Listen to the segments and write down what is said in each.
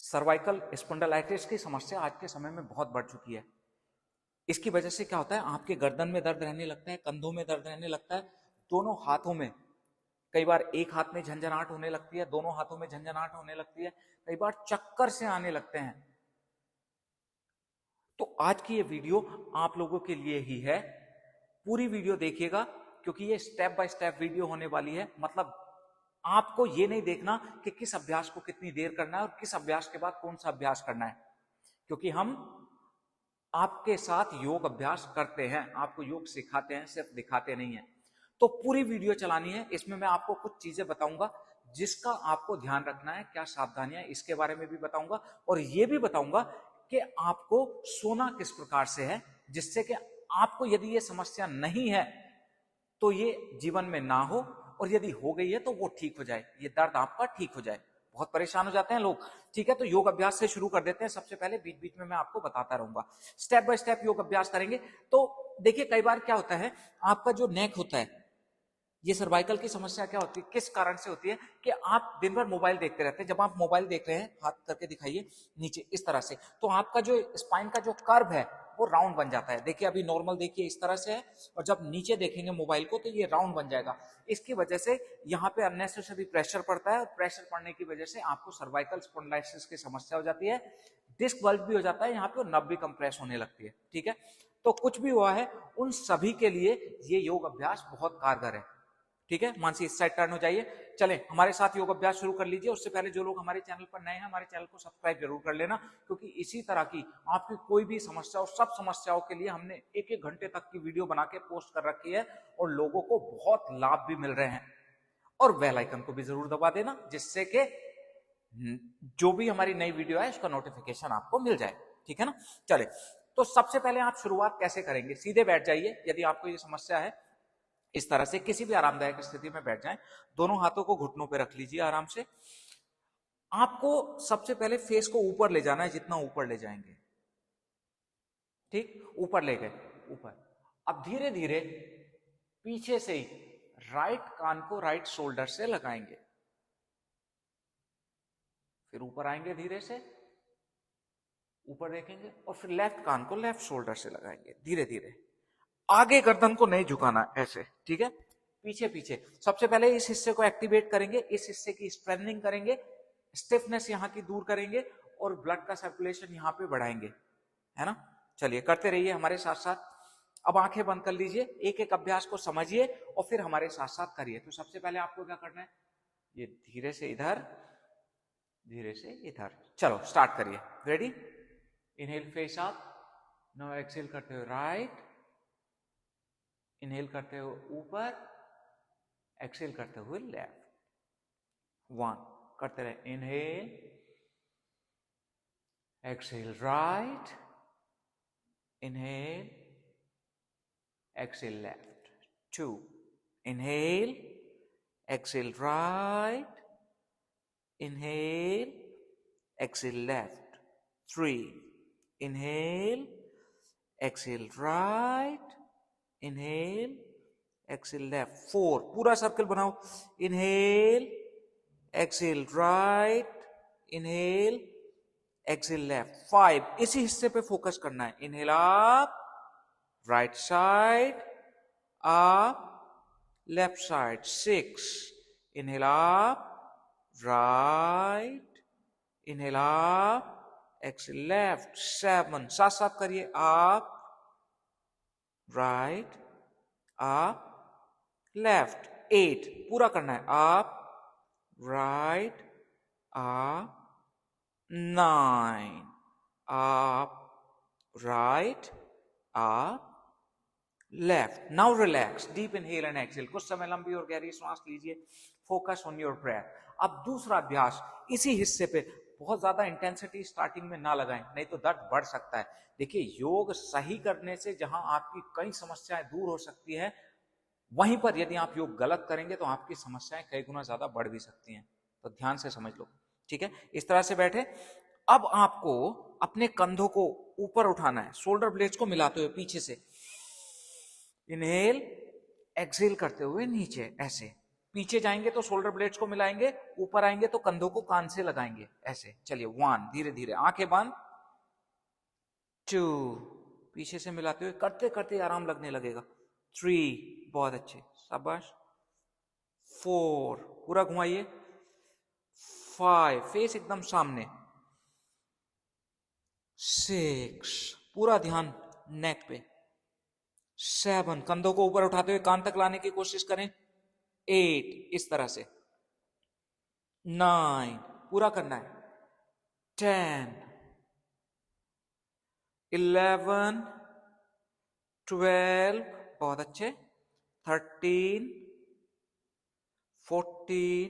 Cervical spondylitis की समस्या आज के समय में बहुत बढ़ चुकी है। इसकी वजह से क्या होता है, आपके गर्दन में दर्द रहने लगता है, कंधों में दर्द रहने लगता है, दोनों हाथों में, कई बार एक हाथ में झंझनाहट होने लगती है, दोनों हाथों में झंझनाहट होने लगती है, कई बार चक्कर से आने लगते हैं। तो आज की ये वीडियो आप लोगों के लिए ही है। पूरी वीडियो देखिएगा क्योंकि ये स्टेप बाय स्टेप वीडियो होने वाली है। मतलब आपको ये नहीं देखना कि किस अभ्यास को कितनी देर करना है और किस अभ्यास के बाद कौन सा अभ्यास करना है, क्योंकि हम आपके साथ योग अभ्यास करते हैं, आपको योग सिखाते हैं, सिर्फ दिखाते नहीं है। तो पूरी वीडियो चलानी है। इसमें मैं आपको कुछ चीजें बताऊंगा जिसका आपको ध्यान रखना है, क्या सावधानियां, इसके बारे में भी बताऊंगा और ये भी बताऊंगा कि आपको सोना किस प्रकार से है, जिससे कि आपको यदि ये समस्या नहीं है तो ये जीवन में ना हो, और यदि हो गई है तो वो ठीक हो जाए, ये दर्द आपका ठीक हो जाए। बहुत परेशान हो जाते हैं लोग। ठीक है, तो योग अभ्यास से शुरू कर देते हैं। सबसे पहले बीच बीच में मैं आपको बताता रहूंगा, स्टेप बाय स्टेप योग अभ्यास करेंगे। तो देखिए, कई बार क्या होता है, आपका जो नेक होता है, ये सर्वाइकल की समस्या क्या होती है, किस कारण से होती है कि आप दिन भर मोबाइल देखते रहते हैं। जब आप मोबाइल देख रहे हैं, हाथ करके दिखाइए नीचे इस तरह से, तो आपका जो स्पाइन का जो कर्व है वो राउंड बन जाता है। देखिए अभी नॉर्मल देखिए इस तरह से है, और जब नीचे देखेंगे मोबाइल को तो ये राउंड बन जाएगा। इसकी वजह से यहाँ पे अननेसेसरी प्रेशर पड़ता है, और प्रेशर पड़ने की वजह से आपको सर्वाइकल स्पॉन्डिलाइटिस की समस्या हो जाती है, डिस्क बल्ज भी हो जाता है यहाँ पे, और नर्व भी कंप्रेस होने लगती है। ठीक है, तो कुछ भी हुआ है उन सभी के लिए ये योग अभ्यास बहुत कारगर है। ठीक है, मानसी इस साइड टर्न हो जाइए। चले हमारे साथ योग अभ्यास शुरू कर लीजिए। उससे पहले जो लोग हमारे चैनल पर नए हैं, हमारे चैनल को सब्सक्राइब जरूर कर लेना, क्योंकि इसी तरह की आपकी कोई भी समस्या हो, सब समस्याओं के लिए हमने एक एक घंटे तक की वीडियो बना के पोस्ट कर रखी है, और लोगों को बहुत लाभ भी मिल रहे हैं। और बेल आइकन को भी जरूर दबा देना, जिससे कि जो भी हमारी नई वीडियो है उसका नोटिफिकेशन आपको मिल जाए। ठीक है ना। चले, तो सबसे पहले आप शुरुआत कैसे करेंगे, सीधे बैठ जाइए। यदि आपको ये समस्या है, इस तरह से किसी भी आरामदायक स्थिति में बैठ जाएं, दोनों हाथों को घुटनों पे रख लीजिए आराम से। आपको सबसे पहले फेस को ऊपर ले जाना है, जितना ऊपर ले जाएंगे। ठीक, ऊपर ले गए, ऊपर। अब धीरे धीरे पीछे से ही राइट कान को राइट शोल्डर से लगाएंगे, फिर ऊपर आएंगे, धीरे से ऊपर देखेंगे, और फिर लेफ्ट कान को लेफ्ट शोल्डर से लगाएंगे धीरे धीरे। आगे गर्दन को नहीं झुकाना, ऐसे। ठीक है, पीछे पीछे। सबसे पहले इस हिस्से को एक्टिवेट करेंगे, इस हिस्से की स्ट्रेंथनिंग करेंगे, स्टिफनेस यहाँ की दूर करेंगे, और ब्लड का सर्कुलेशन यहाँ पे बढ़ाएंगे, है ना। चलिए करते रहिए हमारे साथ साथ। अब आंखें बंद कर लीजिए, एक एक अभ्यास को समझिए और फिर हमारे साथ साथ करिए। तो सबसे पहले आपको क्या करना है, ये धीरे से इधर, धीरे से इधर। चलो स्टार्ट करिए। Ready, inhale face up, now exhale करते हुए राइट, इनहेल करते हुए ऊपर, एक्सहेल करते हुए लेफ्ट। 1 करते रहे, inhale, exhale right, inhale, exhale left. 2 inhale, exhale right, inhale, exhale left. 3 inhale, exhale right, inhale, exhale left. 4 पूरा सर्कल बनाओ, inhale, exhale right, inhale, exhale left. 5 इसी हिस्से पे फोकस करना है, inhale up, right side up, left side. 6 inhale up, right, inhale up, exhale left. 7 साथ साथ करिए, अप, राइट, अप, लेफ्ट। 8 पूरा करना है, up, right, up. 9 up, right, up, left. Now relax, deep inhale and exhale. कुछ समय लंबी और गहरी सांस लीजिए, फोकस ऑन योर ब्रेथ। अब दूसरा अभ्यास इसी हिस्से पे, बहुत ज्यादा इंटेंसिटी स्टार्टिंग में ना लगाएं, नहीं तो दर्द बढ़ सकता है। देखिए, योग सही करने से जहां आपकी कई समस्याएं दूर हो सकती है, वहीं पर यदि आप योग गलत करेंगे तो आपकी समस्याएं कई गुना ज्यादा बढ़ भी सकती हैं। तो ध्यान से समझ लो। ठीक है, इस तरह से बैठे। अब आपको अपने कंधों को ऊपर उठाना है, शोल्डर ब्लेड्स को मिलाते हुए पीछे से। इनहेल, एक्सहेल करते हुए नीचे, ऐसे पीछे जाएंगे तो शोल्डर ब्लेड्स को मिलाएंगे, ऊपर आएंगे तो कंधों को कान से लगाएंगे ऐसे। चलिए 1, धीरे धीरे आंखें बंद, 2, पीछे से मिलाते हुए करते करते आराम लगने लगेगा, 3, बहुत अच्छे, शाबाश, 4, पूरा घुमाइए, 5, फेस एकदम सामने, 6, पूरा ध्यान नेक पे, 7, कंधों को ऊपर उठाते हुए कान तक लाने की कोशिश करें, 8, इस तरह से, 9, पूरा करना है, 10, 11, 12, बहुत अच्छे, 13, 14,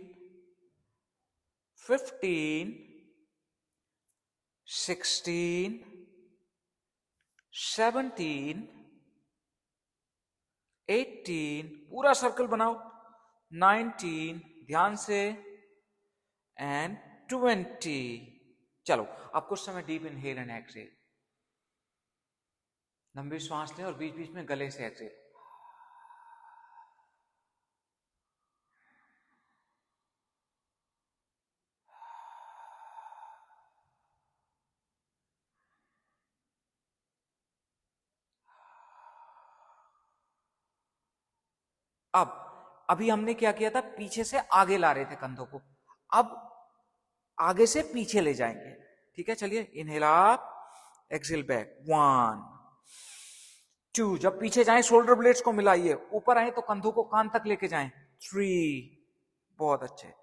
15, 16, 17, 18, पूरा सर्कल बनाओ, 19, ध्यान से, एंड 20। चलो अब कुछ समय डीप इनहेल एंड एक्सहेल, लंबी श्वास लें और बीच बीच में गले से एक्सहेल। अब अभी हमने क्या किया था, पीछे से आगे ला रहे थे कंधों को, अब आगे से पीछे ले जाएंगे, ठीक है। चलिए इनहेल अप, एक्सहेल बैक, 1, 2, जब पीछे जाएं शोल्डर ब्लेड्स को मिलाइए, ऊपर आए तो कंधों को कान तक लेके जाएं, 3, बहुत अच्छे,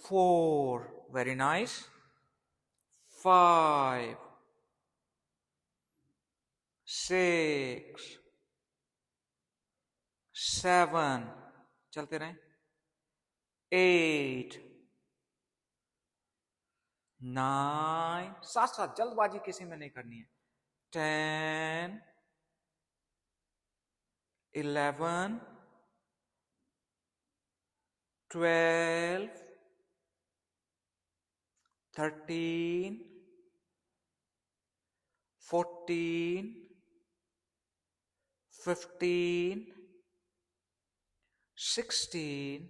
4, वेरी नाइस, 5, 6, 7, चलते रहें, 8, 9, साथ साथ जल्दबाजी किसी में नहीं करनी है, 10, 11, 12, 13, 14, 15, 16,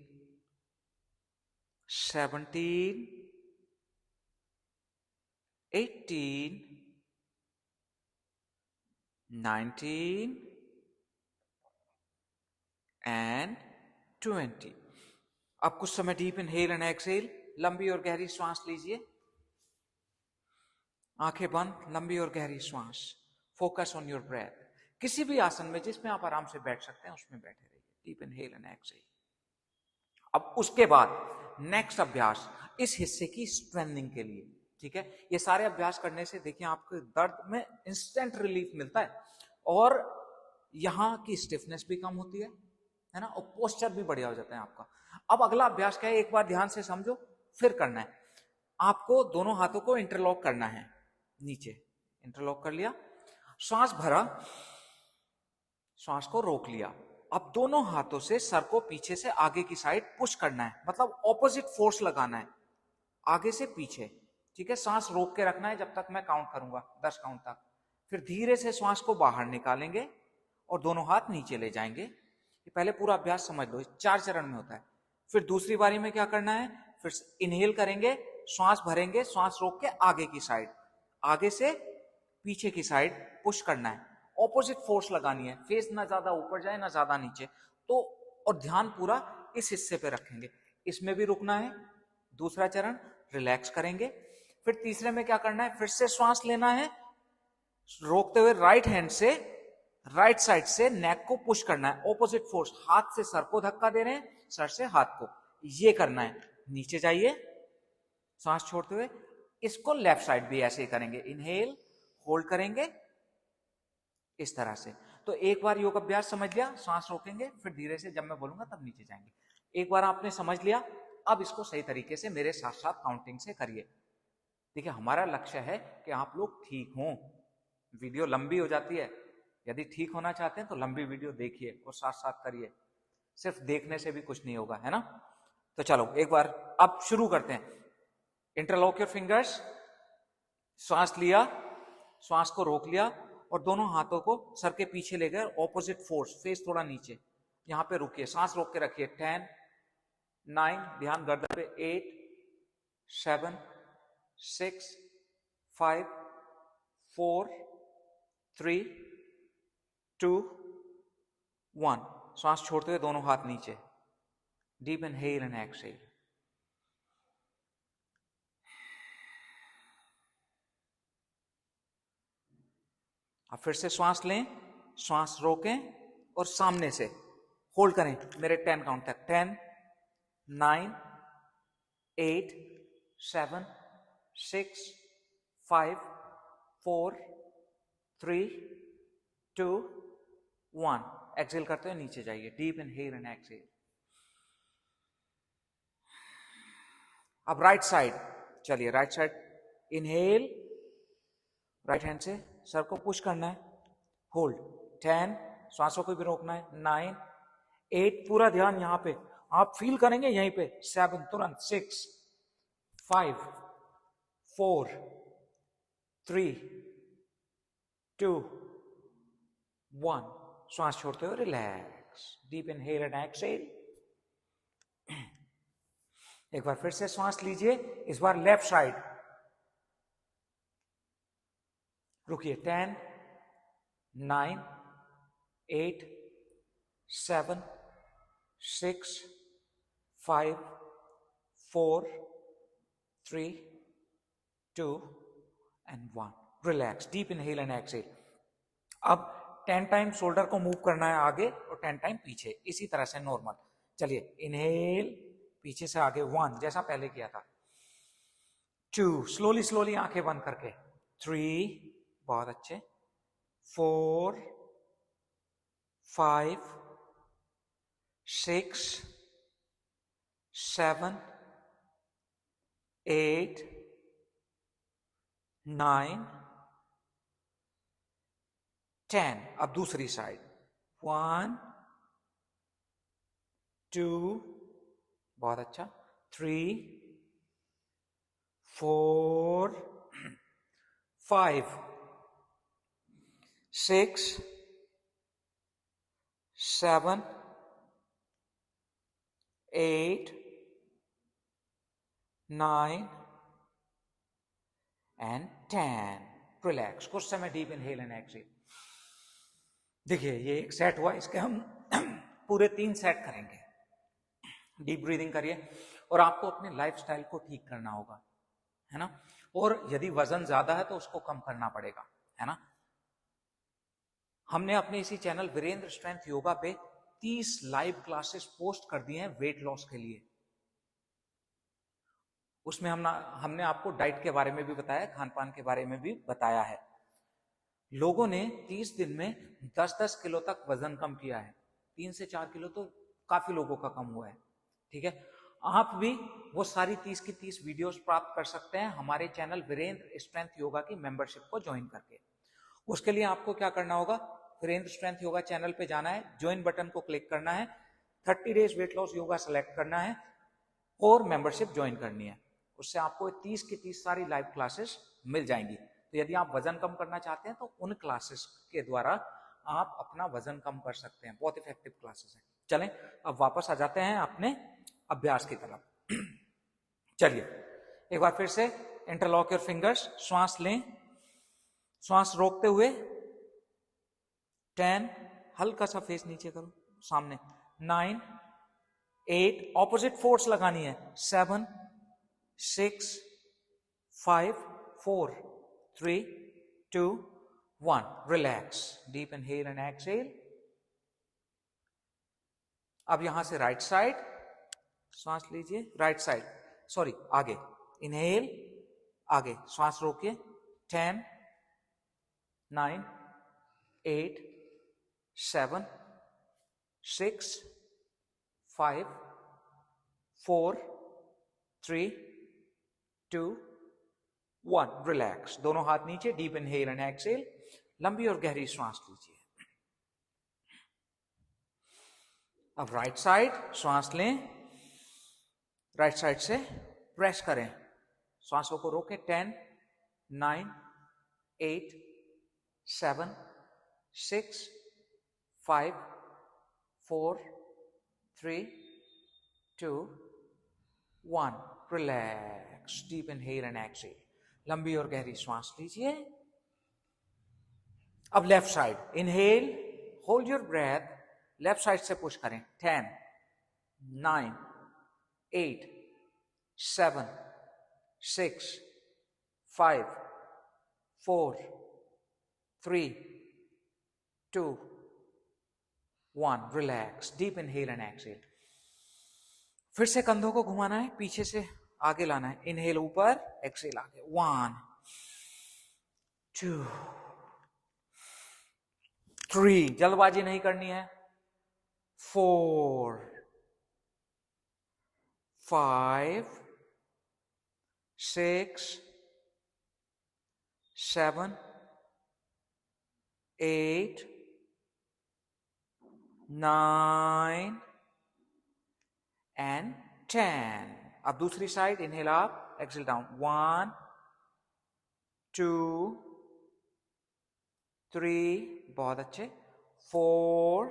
17, 18, 19 एंड 20। अब कुछ समय डीप इनहेल एंड एक्सहेल, लंबी और गहरी श्वास लीजिए, आंखें बंद, लंबी और गहरी श्वास, फोकस ऑन योर ब्रेथ। किसी भी आसन में जिसमें आप आराम से बैठ सकते हैं उसमें बैठे रहिए, डीप इनहेल एंड एक्सहेल। अब उसके बाद नेक्स्ट अभ्यास इस हिस्से की स्ट्रेंथनिंग के लिए, ठीक है। ये सारे अभ्यास करने से देखिए आपको दर्द में इंस्टेंट रिलीफ मिलता है और यहां की स्टिफनेस भी कम होती है ना, और पोस्चर भी बढ़िया हो जाता है आपका। अब अगला अभ्यास क्या है, एक बार ध्यान से समझो फिर करना है। आपको दोनों हाथों को इंटरलॉक करना है, नीचे इंटरलॉक कर लिया, श्वास भरा, श्वास को रोक लिया। अब दोनों हाथों से सर को पीछे से आगे की साइड पुश करना है, मतलब ऑपोजिट फोर्स लगाना है, आगे से पीछे, ठीक है। सांस रोक के रखना है जब तक मैं काउंट करूंगा 10 काउंट तक, फिर धीरे से श्वास को बाहर निकालेंगे और दोनों हाथ नीचे ले जाएंगे। ये पहले पूरा अभ्यास समझ लो, 4 चरण में होता है। फिर दूसरी बारी में क्या करना है, फिर इनहेल करेंगे, श्वास भरेंगे, श्वास रोक के आगे की साइड, आगे से पीछे की साइड पुश करना है, ऑपोजिट फोर्स लगानी है, फेस ना ज्यादा ऊपर जाए ना ज्यादा नीचे, तो और ध्यान पूरा इस हिस्से पे रखेंगे। इसमें भी रुकना है, दूसरा चरण रिलैक्स करेंगे। फिर तीसरे में क्या करना है, फिर से श्वास लेना है, रोकते हुए राइट हैंड से राइट साइड से नेक को पुश करना है, ऑपोजिट फोर्स, हाथ से सर को धक्का दे रहे हैं, सर से हाथ को, ये करना है। नीचे जाइए सांस छोड़ते हुए, इसको लेफ्ट साइड भी ऐसे ही करेंगे, इनहेल होल्ड करेंगे इस तरह से। तो एक बार योग अभ्यास समझ लिया, सांस रोकेंगे, फिर धीरे से जब मैं बोलूंगा तब नीचे जाएंगे। एक बार आपने समझ लिया, अब इसको सही तरीके से मेरे साथ साथ काउंटिंग से करिए। देखिए हमारा लक्ष्य है कि आप लोग ठीक हों। वीडियो लंबी हो जाती है, यदि ठीक होना चाहते हैं तो लंबी वीडियो देखिए और साथ साथ करिए, सिर्फ देखने से भी कुछ नहीं होगा, है ना। तो चलो एक बार अब शुरू करते हैं। इंटरलॉक योर फिंगर्स, श्वास लिया, श्वास को रोक लिया और दोनों हाथों को सर के पीछे ले गए, ऑपोजिट फोर्स, फेस थोड़ा नीचे, यहां पे रुकिए, सांस रोक के रखिए, 10, 9, ध्यान गर्दन पे, 8, 7, 6, 5, 4, 3, 2, 1. श्वास छोड़ते हुए दोनों हाथ नीचे. Deep inhale and exhale. अब फिर से श्वास लें, श्वास रोकें और सामने से होल्ड करें मेरे 10 काउंट तक. 10, 9, 8, 7, 6, 5, 4, 3, 2, 1. एक्सहेल करते हुए नीचे जाइए. Deep inhale and exhale. अब राइट साइड. चलिए right side. Inhale, right hand से सर को पुश करना है. होल्ड. 10, श्वासों को भी रोकना है. 9, 8, पूरा ध्यान यहां पे, आप फील करेंगे यहीं पे. 7, तुरंत. 6, 5, 4, 3, 2, 1. श्वास छोड़ते हुए relax. Deep inhale and exhale. एक बार फिर से श्वास लीजिए, इस बार लेफ्ट साइड. रुकिए. 10, 9, 8, 7, 6, 5, 4, 3, 2 and 1. Relax. Deep inhale and exhale. अब 10 टाइम शोल्डर को मूव करना है आगे और 10 टाइम पीछे, इसी तरह से नॉर्मल. चलिए. इनहेल, पीछे से आगे. 1, जैसा पहले किया था. 2, स्लोली स्लोली आंखें बंद करके. 3, बहुत अच्छे. 4, 5, 6, 7, 8, 9, 10. अब दूसरी साइड. 1, 2, बहुत अच्छा. 3, 4, 5, 6, 7, 8, 9 and 10. रिलैक्स. कुछ समय डीप इनहेल एंड एक्सहेल. देखिए ये एक सेट हुआ, इसके हम पूरे 3 सेट करेंगे. डीप ब्रीदिंग करिए. और आपको अपने लाइफस्टाइल को ठीक करना होगा, है ना. और यदि वजन ज्यादा है तो उसको कम करना पड़ेगा, है ना. हमने अपने इसी चैनल वीरेंद्र स्ट्रेंथ योगा पे 30 लाइव क्लासेस पोस्ट कर दिए हैं वेट लॉस के लिए. उसमें हमने आपको डाइट के बारे में भी बताया, खान पान के बारे में भी बताया है. लोगों ने 30 दिन में 10-10 किलो तक वजन कम किया है. 3 से 4 किलो तो काफी लोगों का कम हुआ है. ठीक है. आप भी वो सारी 30 की 30 वीडियोस प्राप्त कर सकते हैं हमारे चैनल वीरेंद्र स्ट्रेंथ योगा की मेंबरशिप को ज्वाइन करके. उसके लिए आपको क्या करना होगा, वीरेंद्र स्ट्रेंथ योगा चैनल पे जाना है, ज्वाइन बटन को क्लिक करना है, 30 days weight loss yoga select करना है और मेंबरशिप ज्वाइन करनी है. उससे आपको 30 की 30 सारी लाइव क्लासेस मिल जाएंगी. तो यदि आप वजन कम करना चाहते हैं तो उन क्लासेस के द्वारा आप अपना वजन कम कर सकते हैं. बहुत इफेक्टिव क्लासेस हैं. चलें अब वापस आ जाते हैं अपने अभ्यास की तरफ. चलिए एक बार फिर से इंटरलॉक योर फिंगर्स. श्वास लें, श्वास रोकते हुए. 10, हल्का सा फेस नीचे करो सामने. 9, 8, ऑपोजिट फोर्स लगानी है. 7, 6, 5, 4, 3, 2, 1. Relax. Deep inhale and exhale. अब यहां से राइट साइड श्वास लीजिए. राइट साइड, सॉरी आगे. इनहेल, आगे श्वास रोकिए. 10, 9, 8, 7, 6, 5, 4, 3, 2, 1. रिलैक्स. दोनों हाथ नीचे. Deep inhale and exhale. लंबी और गहरी श्वास लीजिए. अब राइट साइड श्वास लें. राइट साइड से प्रेस करें. श्वासों को रोकें. 10, 9, 8, 7, 6, 5, 4, 3, 2, 1, relax, deep inhale and exhale, लंबी और गहरी सांस लीजिए। अब left side, inhale, hold your breath, left side से पुश करें। 10, 9, 8, 7, 6, 5, 4, 3, 2, 1, relax, deep inhale and exhale. फिर से कंधों को घुमाना है, पीछे से आगे लाना है। इनहेल ऊपर, एक्सहेल आगे। 1, 2, 3, जल्दबाजी नहीं करनी है। 4, 5, 6, 7, 8, 9 and 10. अब दूसरी side, inhale up, exhale down. 1, 2, 3, बहुत अच्छे। 4,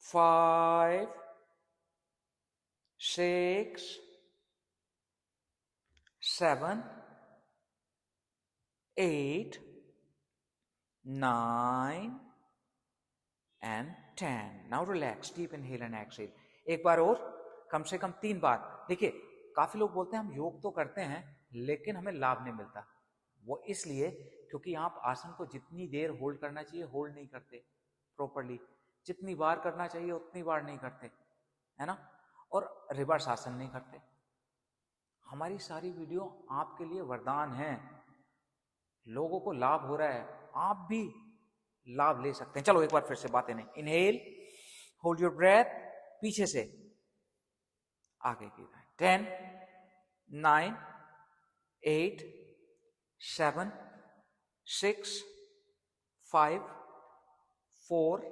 5, 6, 7, 8, 9 and 10. Now relax, deep inhale and exhale. एक बार और, कम से कम 3 बार। देखिए, काफी लोग बोलते हैं हम योग तो करते हैं लेकिन हमें लाभ नहीं मिलता। वो इसलिए क्योंकि आप आसन को जितनी देर होल्ड करना चाहिए होल्ड नहीं करते प्रॉपरली, जितनी बार करना चाहिए उतनी बार नहीं करते, है ना, और रिवर्स आसन नहीं करते। हमारी सारी वीडियो आपके लिए वरदान है, लोगों को लाभ हो रहा है, आप भी लाभ ले सकते हैं। चलो एक बार फिर से बातें नहीं। इनहेल, होल्ड योर ब्रेथ, पीछे से आगे की। 10, 9, 8, 7, 6, 5, 4,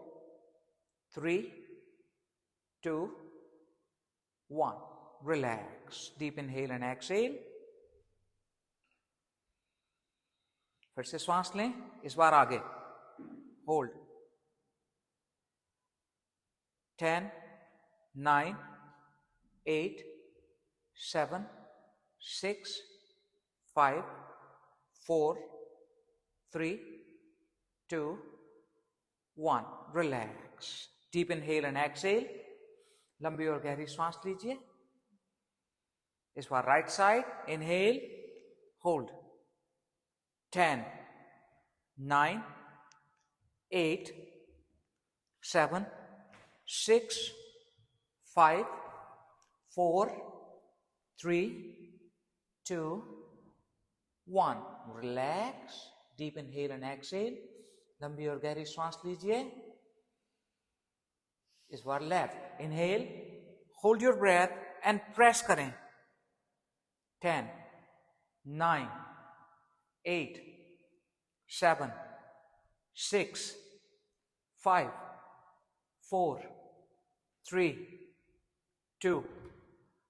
3, 2, 1, relax, deep inhale and exhale. फिर से श्वास लें, इस बार आगे, hold. 10, 9, 8, 7, 6, 5, 4, 3, 2, 1, relax, deep inhale and exhale. लंबी और गहरी सांस लीजिए। इस बार right side, inhale, hold. 10, 9, 8, 7, 6, 5, 4, 3, 2, 1, relax, deep inhale and exhale. लंबी और गहरी सांस लीजिए। इस बार left, inhale, hold your breath and press करें। 10, 9, 8, 7, 6, 5, 4, 3, 2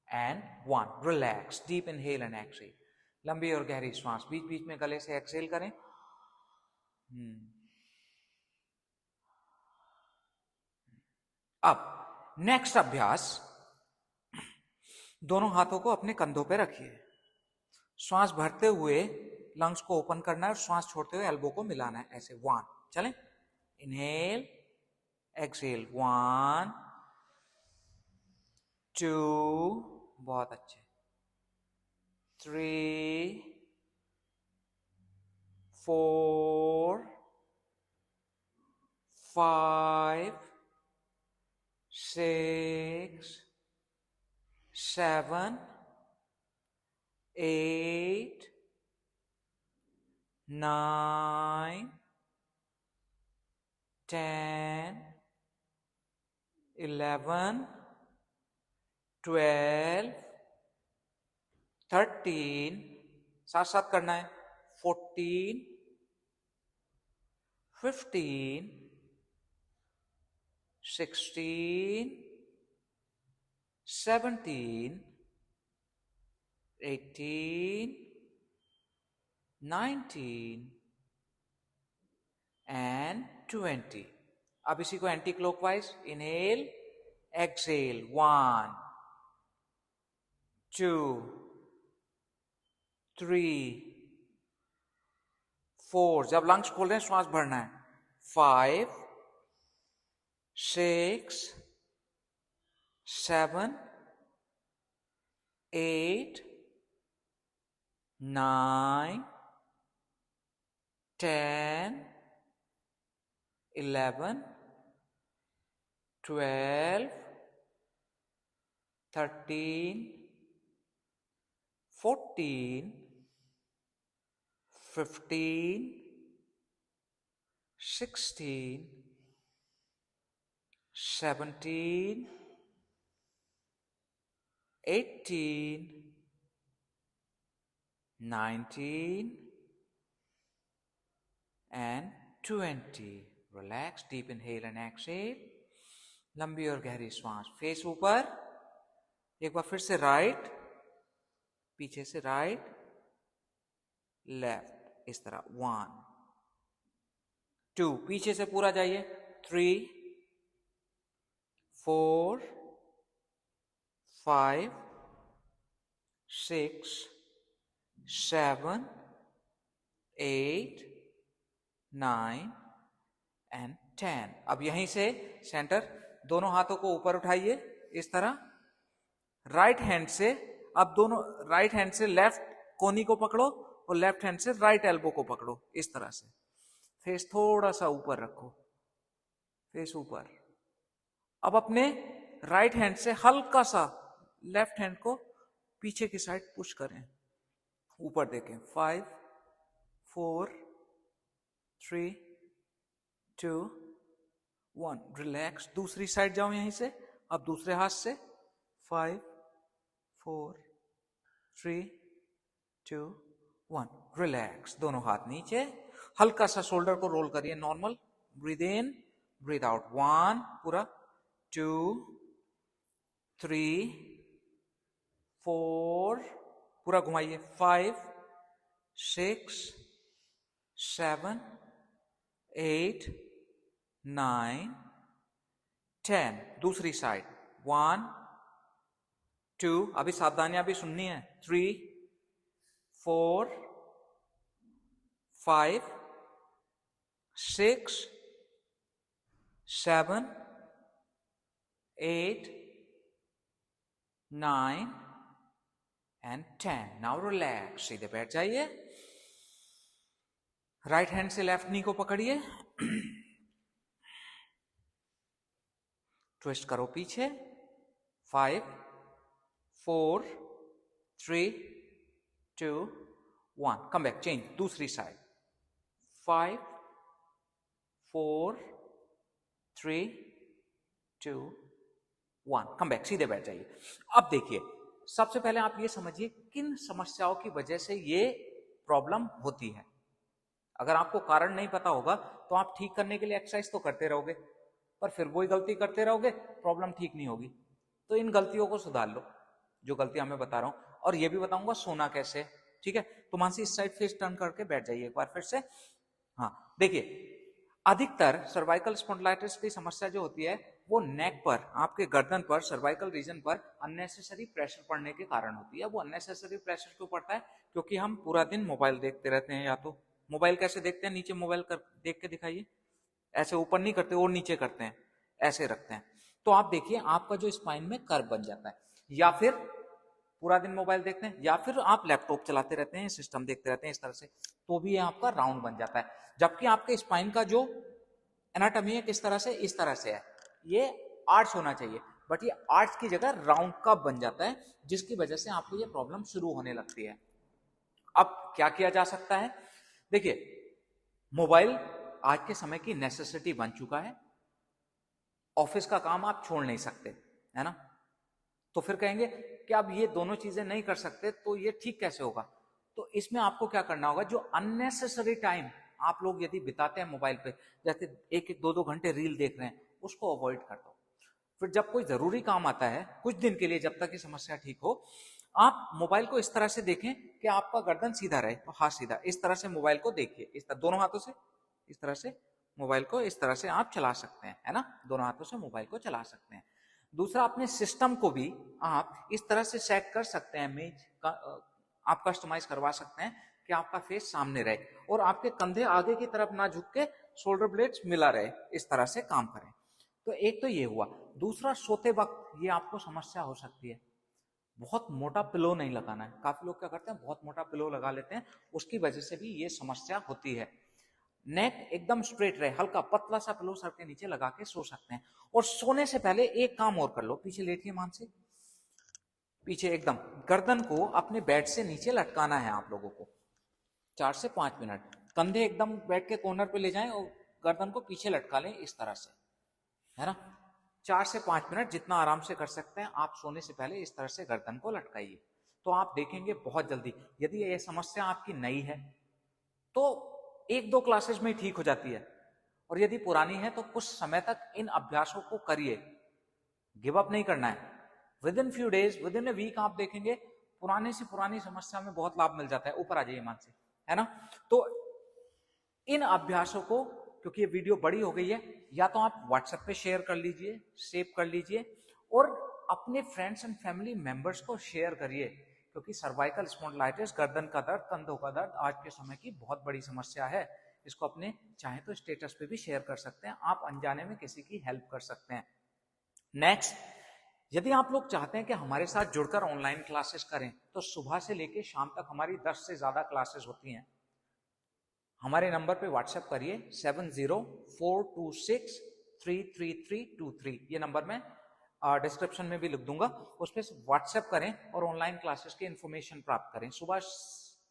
and 1, relax, deep inhale and exhale. लंबी और गहरी सांस, बीच बीच में गले से एक्सहेल करें। अब नेक्स्ट अभ्यास, दोनों हाथों को अपने कंधों पे रखिए। श्वास भरते हुए लंग्स को ओपन करना है और श्वास छोड़ते हुए एल्बो को मिलाना है, ऐसे। 1, चलें। Inhale, exhale. 1, 2, बहुत अच्छे। 3, 4, 5, 6, 7, 8, 9, 10, 11, 12, 13, साथ साथ करना है। 14, 15, 16, 17, 18, 19 and 20। अब इसी को एंटी क्लॉकवाइज, इनहेल, एक्सहेल। 1, 2 3 4, जब लंग्स खोल रहे हैं श्वास भरना है, 5 6 7 8 9 10 11 12 13 14 15 16 17 18 19 and 20. Relax, deep inhale and exhale. लंबी और गहरी श्वास, फेस ऊपर, एक बार फिर से राइट, पीछे से राइट, लेफ्ट, इस तरह 1 2, पीछे से पूरा जाइए, 3 4 5 6 7 8 9 and 10. अब यहीं से सेंटर, दोनों हाथों को ऊपर उठाइए इस तरह, राइट हैंड से, अब दोनों राइट हैंड से लेफ्ट कोनी को पकड़ो और लेफ्ट हैंड से राइट एल्बो को पकड़ो इस तरह से, फेस थोड़ा सा ऊपर रखो, फेस ऊपर। अब अपने राइट हैंड से हल्का सा लेफ्ट हैंड को पीछे की साइड पुश करें, ऊपर देखें, 5 4 3 2 1, रिलैक्स। दूसरी साइड जाओ यहीं से, अब दूसरे हाथ से, 5 4 3 2 1, रिलैक्स। दोनों हाथ नीचे, हल्का सा शोल्डर को रोल करिए normal, breathe in breathe out, 1 पूरा, 2 3 4 पूरा घुमाइए, 5 6 7 8 9 10, दूसरी साइड, 1 2, अभी सावधानियां भी सुननी है, 3 4 5 6 7 8 9 and 10. Now relax, सीधे बैठ जाइए, राइट हैंड से लेफ्ट नी को पकड़िए, ट्विस्ट करो पीछे, 5 4 3 2 1, कम बैक, चेंज, दूसरी साइड, 5 4 3 2 1, कम बैक, सीधे बैठ जाइए। अब देखिए, सबसे पहले आप ये समझिए किन समस्याओं की वजह से ये प्रॉब्लम होती है। अगर आपको कारण नहीं पता होगा तो आप ठीक करने के लिए एक्सरसाइज तो करते रहोगे, पर फिर वही गलती करते रहोगे, प्रॉब्लम ठीक नहीं होगी। तो इन गलतियों को सुधार लो, जो गलतियां मैं बता रहा हूं, और ये भी बताऊंगा सोना कैसे, ठीक है। तो मानसी इस साइड फेस टर्न करके बैठ जाइए एक बार फिर से। हाँ देखिए, अधिकतर सर्वाइकल स्पॉन्डिलाइटिस की समस्या जो होती है वो नेक पर, आपके गर्दन पर, सर्वाइकल रीजन पर अननेसेसरी प्रेशर पड़ने के कारण होती है। वो अननेसेसरी प्रेशर क्यों पड़ता है? क्योंकि हम पूरा दिन मोबाइल देखते रहते हैं। या तो मोबाइल कैसे देखते हैं, नीचे मोबाइल कर देख के दिखाइए, ऐसे ऊपर नहीं करते और नीचे करते हैं, ऐसे रखते हैं। तो आप देखिए आपका जो स्पाइन में कर्व बन जाता है। या फिर पूरा दिन मोबाइल देखते हैं, या फिर आप लैपटॉप चलाते रहते हैं, सिस्टम देखते रहते हैं इस तरह से, तो भी ये आपका राउंड बन जाता है। जबकि आपके स्पाइन का जो एनाटॉमी है किस तरह से, इस तरह से है, ये आर्च होना चाहिए, बट ये आर्च की जगह राउंड का बन जाता है, जिसकी वजह से आपको ये प्रॉब्लम शुरू होने लगती है। अब क्या किया जा सकता है? देखिए, मोबाइल आज के समय की नेसेसिटी बन चुका है। ऑफिस का काम आप छोड़ नहीं सकते, है ना? तो फिर कहेंगे कि अब ये दोनों चीजें नहीं कर सकते तो ये ठीक कैसे होगा? तो इसमें आपको क्या करना होगा, जो अननेसेसरी टाइम आप लोग यदि बिताते हैं मोबाइल पे, जैसे 1-1, 2-2 घंटे रील देख रहे हैं, उसको अवॉइड कर दो। फिर जब कोई जरूरी काम आता है कुछ दिन के लिए, जब तक ये समस्या ठीक हो, आप मोबाइल को इस तरह से देखें कि आपका गर्दन सीधा रहे, तो हाथ सीधा, इस तरह से मोबाइल को देखिए, इस तरह दोनों हाथों से, इस तरह से मोबाइल को इस तरह से आप चला सकते हैं, है ना? दोनों हाथों से मोबाइल को चला सकते हैं। दूसरा, अपने सिस्टम को भी आप इस तरह से सेट कर सकते हैं, इमेज का आप कस्टमाइज करवा सकते हैं कि आपका फेस सामने रहे और आपके कंधे आगे की तरफ ना झुक के शोल्डर ब्लेड्स मिला रहे, इस तरह से काम करें। तो एक तो ये हुआ। दूसरा, सोते वक्त ये आपको समस्या हो सकती है, बहुत मोटा पिलो नहीं लगाना है। काफी लोग क्या करते हैं, बहुत मोटा पिलो लगा लेते हैं, उसकी वजह से भी ये समस्या होती है। नेक एकदम स्ट्रेट रहे, हल्का पतला सा पिलो सर के नीचे लगा के सो सकते हैं। और सोने से पहले एक काम और कर लो, पीछे लेटिए मान से, पीछे एकदम गर्दन को अपने बेड से नीचे लटकाना है आप लोगों को 4 से 5 मिनट। कंधे एकदम बेड के कॉर्नर पे ले जाएं और गर्दन को पीछे लटका लें इस तरह से, है ना। 4 से 5 मिनट जितना आराम से कर सकते हैं आप सोने से पहले इस तरह से गर्दन को लटकाइए। तो आप देखेंगे बहुत जल्दी, यदि ये समस्या आपकी नई है तो 1-2 क्लासेस में ठीक हो जाती है, और यदि पुरानी है तो कुछ समय तक इन अभ्यासों को करिए, गिव अप नहीं करना है। Within few days, within a week आप देखेंगे पुराने से पुरानी समस्या में बहुत लाभ मिल जाता है। ऊपर आ जाइए मान से, है ना। तो इन अभ्यासों को, क्योंकि ये वीडियो बड़ी हो गई है, या तो आप व्हाट्सएप पे शेयर कर लीजिए, सेव कर लीजिए और अपने फ्रेंड्स एंड फैमिली मेंबर्स को शेयर करिए, क्योंकि सर्वाइकल स्पॉन्डिलाइटिस, गर्दन का दर्द, कंधों का दर्द आज के समय की बहुत बड़ी समस्या है। इसको अपने चाहे तो स्टेटस पे भी शेयर कर सकते हैं, आप अनजाने में किसी की हेल्प कर सकते हैं। नेक्स्ट, यदि आप लोग चाहते हैं कि हमारे साथ जुड़कर ऑनलाइन क्लासेस करें, तो सुबह से लेकर शाम तक हमारी 10 से ज्यादा क्लासेस होती हैं। हमारे नंबर पे व्हाट्सएप करिए 7042633323, ये नंबर मैं डिस्क्रिप्शन में भी लिख दूंगा, उस पर व्हाट्सएप करें और ऑनलाइन क्लासेस की इंफॉर्मेशन प्राप्त करें। सुबह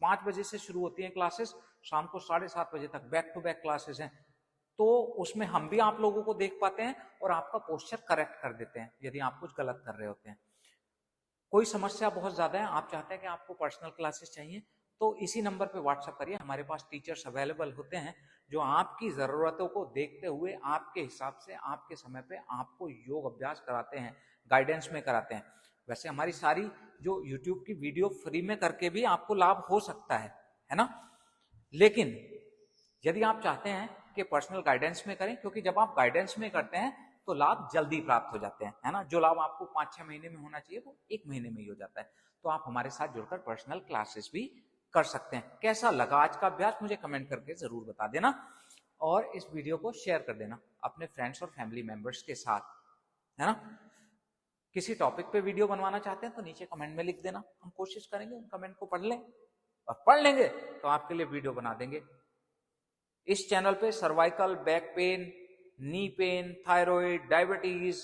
5 बजे से शुरू होती हैं क्लासेस, शाम को 7:30 बजे तक बैक टू बैक क्लासेस हैं। तो उसमें हम भी आप लोगों को देख पाते हैं और आपका पोस्चर करेक्ट कर देते हैं यदि आप कुछ गलत कर रहे होते हैं। कोई समस्या बहुत ज्यादा है, आप चाहते हैं कि आपको पर्सनल क्लासेस चाहिए, तो इसी नंबर पे व्हाट्सएप करिए। हमारे पास टीचर्स अवेलेबल होते हैं जो आपकी जरूरतों को देखते हुए आपके हिसाब से आपके समय पे आपको योग अभ्यास कराते हैं, गाइडेंस में कराते हैं। वैसे हमारी सारी जो यूट्यूब की वीडियो फ्री में करके भी आपको लाभ हो सकता है ना। लेकिन यदि आप चाहते हैं कि पर्सनल गाइडेंस में करें, क्योंकि जब आप गाइडेंस में करते हैं तो लाभ जल्दी प्राप्त हो जाते हैं, है ना। जो लाभ आपको 5-6 महीने में होना चाहिए वो 1 महीने में ही हो जाता है। तो आप हमारे साथ जुड़कर पर्सनल क्लासेस भी कर सकते हैं। कैसा लगा आज का अभ्यास मुझे कमेंट करके जरूर बता देना, और इस वीडियो को शेयर कर देना अपने फ्रेंड्स और फैमिली मेंबर्स के साथ, है ना। किसी टॉपिक पे वीडियो बनवाना चाहते हैं तो नीचे कमेंट में लिख देना, हम कोशिश करेंगे उन कमेंट को पढ़ लें, और पढ़ लेंगे तो आपके लिए वीडियो बना देंगे। इस चैनल पे cervical, back pain, knee pain, thyroid, diabetes,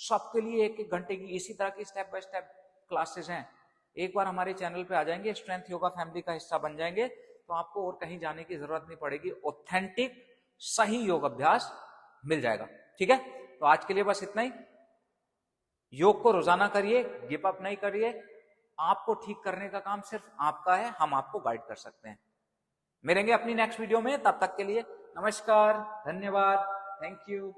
सबके लिए 1-1 घंटे की इसी तरह की स्टेप बाय स्टेप क्लासेस हैं। एक बार हमारे चैनल पे आ जाएंगे, स्ट्रेंथ योगा फैमिली का हिस्सा बन जाएंगे, तो आपको और कहीं जाने की जरूरत नहीं पड़ेगी, ऑथेंटिक सही योग अभ्यास मिल जाएगा। ठीक है, तो आज के लिए बस इतना ही। योग को रोजाना करिए, गिव अप नहीं करिए। आपको ठीक करने का काम सिर्फ आपका है, हम आपको गाइड कर सकते हैं। मिलेंगे अपनी नेक्स्ट वीडियो में, तब तक के लिए नमस्कार, धन्यवाद, थैंक यू।